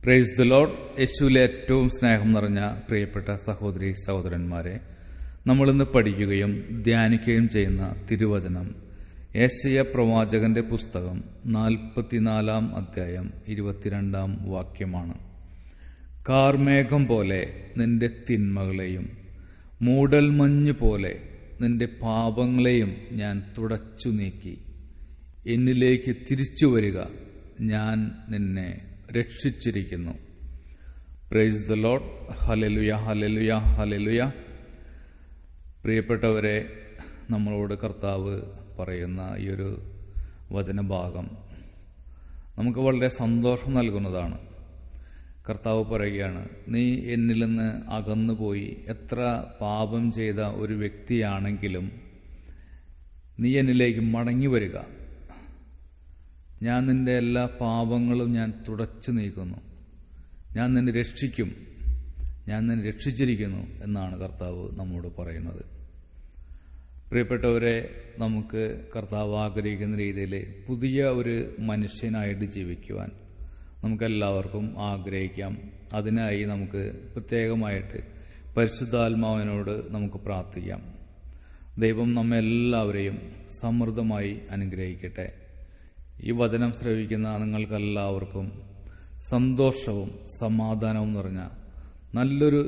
Price the Lord. യേശുവിലെ ഏറ്റവും സ്നേഹം നിറഞ്ഞ പ്രിയപ്പെട്ട സഹോദരി സഹോദരന്മാരെ, നമ്മളിന്ന് പഠിക്കുകയും ധ്യാനിക്കുകയും ചെയ്യുന്ന തിരുവചനം യെശയ്യാ പ്രവാചകന്റെ പുസ്തകം 44-ാം അധ്യായം 22-ാം വാക്യമാണ്. കാർമേഘം പോലെ നിന്റെ തിന്മകളെയും മൂടൽമഞ്ഞ് പോലെ നിന്റെ പാപങ്ങളെയും ഞാൻ തുടച്ചു നീക്കി. എന്നിലേക്ക് തിരിച്ചു വരിക, ഞാൻ നിന്നെ രക്ഷിച്ചിരിക്കുന്നു. Praise the lord. Hallelujah, hallelujah, hallelujah. പ്രിയപ്പെട്ടവരെ, നമ്മളോട് കർത്താവ് പറയുന്ന ഈ ഒരു വചനഭാഗം നമുക്ക് വളരെ സന്തോഷം നൽകുന്നതാണ്. കർത്താവ് പറയുകയാണ്, നീ എന്നിൽ നിന്ന് അകന്നുപോയി എത്ര പാപം ചെയ്ത ഒരു വ്യക്തിയാണെങ്കിലും നീ എന്നിലേക്ക് മടങ്ങി വരിക. ഞാൻ നിന്റെ എല്ലാ പാപങ്ങളും ഞാൻ തുടച്ചു നീക്കുന്നു. ഞാൻ നിന്നെ രക്ഷിക്കും. ഞാൻ നിന്നെ രക്ഷിച്ചിരിക്കുന്നു എന്നാണ് കർത്താവ് നമ്മോട് പറയുന്നത്. പ്രിയപ്പെട്ടവരെ, നമുക്ക് കർത്താവ് ആഗ്രഹിക്കുന്ന രീതിയിൽ പുതിയ ഒരു മനുഷ്യനായിട്ട് ജീവിക്കുവാൻ നമുക്കെല്ലാവർക്കും ആഗ്രഹിക്കാം. അതിനായി നമുക്ക് പ്രത്യേകമായിട്ട് പരിശുദ്ധാത്മാവിനോട് നമുക്ക് പ്രാർത്ഥിക്കാം. ദൈവം നമ്മെല്ലാവരെയും സമൃദ്ധമായി അനുഗ്രഹിക്കട്ടെ. ഈ വചനം ശ്രവിക്കുന്ന നിങ്ങൾക്കെല്ലാവർക്കും സന്തോഷവും സമാധാനവും നിറഞ്ഞ നല്ലൊരു